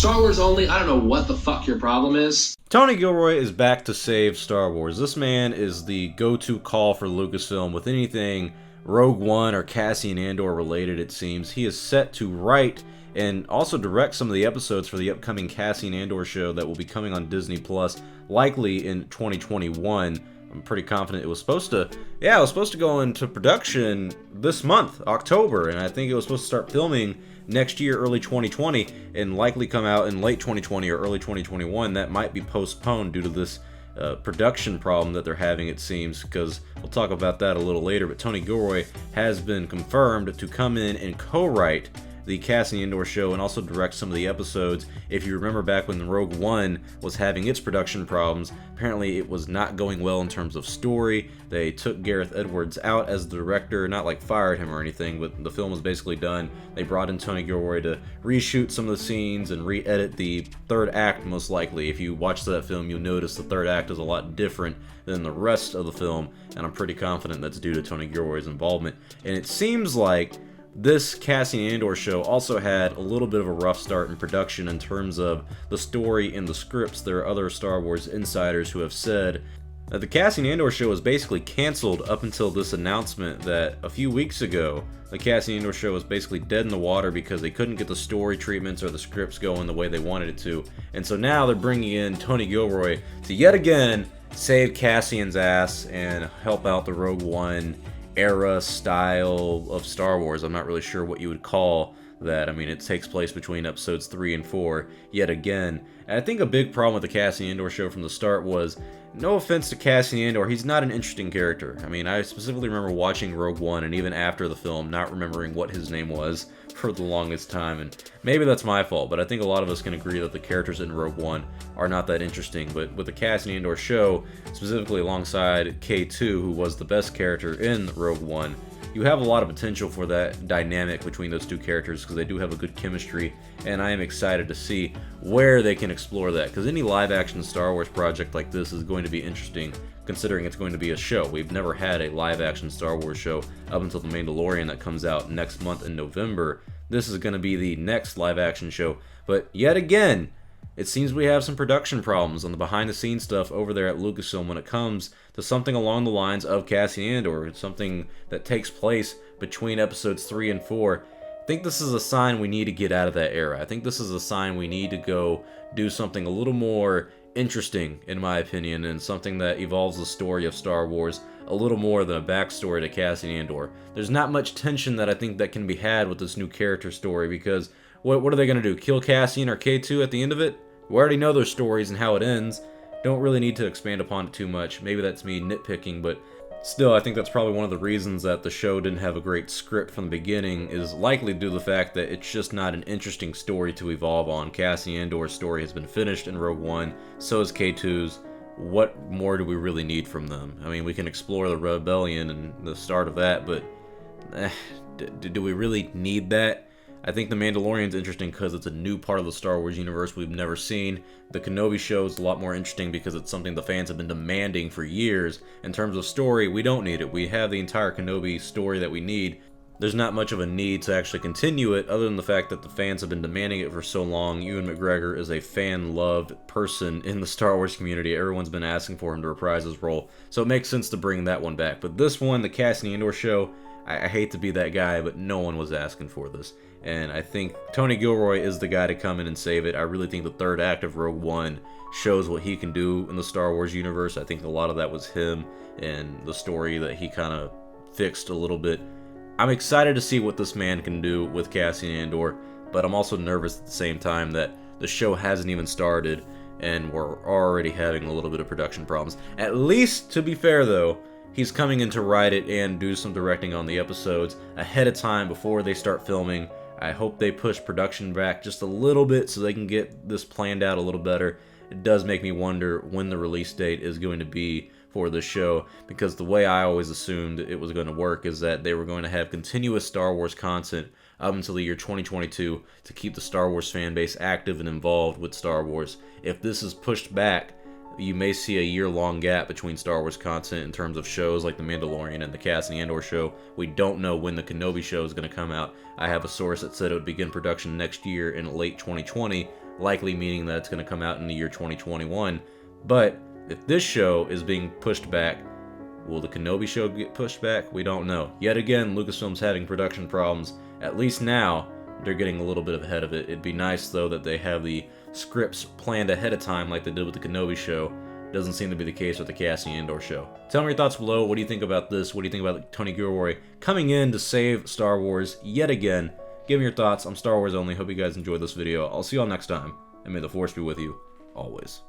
Star Wars only. I don't know what the fuck your problem is. Tony Gilroy is back to save Star Wars. This man is the go-to call for Lucasfilm with anything Rogue One or Cassian Andor related, it seems. He is set to write and also direct some of the episodes for the upcoming Cassian Andor show that will be coming on Disney Plus, likely in 2021. I'm pretty confident it was supposed to go into production this month, October, and I think it was supposed to start filming next year, early 2020, and likely come out in late 2020 or early 2021. That might be postponed due to this production problem that they're having, it seems, because we'll talk about that a little later. But Tony Gilroy has been confirmed to come in and co-write the Cassian Andor show and also direct some of the episodes. If you remember back when Rogue One was having its production problems, apparently it was not going well in terms of story. They took Gareth Edwards out as the director, not like fired him or anything, but the film was basically done. They brought in Tony Gilroy to reshoot some of the scenes and re-edit the third act, most likely. If you watch that film, you'll notice the third act is a lot different than the rest of the film, and I'm pretty confident that's due to Tony Gilroy's involvement. And it seems like this Cassian Andor show also had a little bit of a rough start in production in terms of the story and the scripts. There are other Star Wars insiders who have said that the Cassian Andor show was basically canceled up until this announcement that a few weeks ago the Cassian Andor show was basically dead in the water because they couldn't get the story treatments or the scripts going the way they wanted it to. And so now they're bringing in Tony Gilroy to yet again save Cassian's ass and help out the Rogue One era style of Star Wars. I'm not really sure what you would call that. I mean, it takes place between episodes 3 and 4 yet again. And I think a big problem with the Cassian Andor show from the start was, no offense to Cassian Andor, he's not an interesting character. I mean, I specifically remember watching Rogue One and even after the film not remembering what his name was for the longest time, and maybe that's my fault, but I think a lot of us can agree that the characters in Rogue One are not that interesting. But with the Cassian Andor show, specifically alongside K2, who was the best character in Rogue One, you have a lot of potential for that dynamic between those two characters because they do have a good chemistry, and I am excited to see where they can explore that, because any live-action Star Wars project like this is going to be interesting, considering it's going to be a show. We've never had a live-action Star Wars show up until The Mandalorian that comes out next month in November. This is going to be the next live-action show, but yet again, it seems we have some production problems on the behind-the-scenes stuff over there at Lucasfilm when it comes to something along the lines of Cassian Andor. It's something that takes place between episodes 3 and 4. I think this is a sign we need to get out of that era. I think this is a sign we need to go do something a little more interesting, in my opinion, and something that evolves the story of Star Wars a little more than a backstory to Cassian Andor. There's not much tension that I think that can be had with this new character story, because what are they going to do? Kill Cassian or K2 at the end of it? We already know their stories and how it ends. Don't really need to expand upon it too much. Maybe that's me nitpicking, but still, I think that's probably one of the reasons that the show didn't have a great script from the beginning, is likely due to the fact that it's just not an interesting story to evolve on. Cassian Andor's story has been finished in Rogue One, so is K2's. What more do we really need from them? I mean, we can explore the rebellion and the start of that, but do we really need that? I think The Mandalorian's interesting because it's a new part of the Star Wars universe we've never seen. The Kenobi show is a lot more interesting because it's something the fans have been demanding for years. In terms of story, we don't need it. We have the entire Kenobi story that we need. There's not much of a need to actually continue it, other than the fact that the fans have been demanding it for so long. Ewan McGregor is a fan-loved person in the Star Wars community. Everyone's been asking for him to reprise his role, so it makes sense to bring that one back. But this one, the Cassian Andor show, I hate to be that guy, but no one was asking for this. And I think Tony Gilroy is the guy to come in and save it. I really think the third act of Rogue One shows what he can do in the Star Wars universe. I think a lot of that was him and the story that he kind of fixed a little bit. I'm excited to see what this man can do with Cassian Andor, but I'm also nervous at the same time that the show hasn't even started and we're already having a little bit of production problems. At least, to be fair though, he's coming in to write it and do some directing on the episodes ahead of time before they start filming. I hope they push production back just a little bit so they can get this planned out a little better. It does make me wonder when the release date is going to be for the show, because the way I always assumed it was going to work is that they were going to have continuous Star Wars content up until the year 2022 to keep the Star Wars fan base active and involved with Star Wars. If this is pushed back, you may see a year-long gap between Star Wars content in terms of shows like The Mandalorian and the Cassian Andor show. We don't know when the Kenobi show is going to come out. I have a source that said it would begin production next year in late 2020, likely meaning that it's going to come out in the year 2021. But if this show is being pushed back, will the Kenobi show get pushed back? We don't know. Yet again, Lucasfilm's having production problems. At least now, they're getting a little bit ahead of it. It'd be nice, though, that they have the scripts planned ahead of time like they did with the Kenobi show. Doesn't seem to be the case with the Cassian Andor show. Tell me your thoughts below. What do you think about this? What do you think about Tony Gilroy coming in to save Star Wars yet again? Give me your thoughts. I'm Star Wars Only. Hope you guys enjoyed this video. I'll see y'all next time, and may the Force be with you always.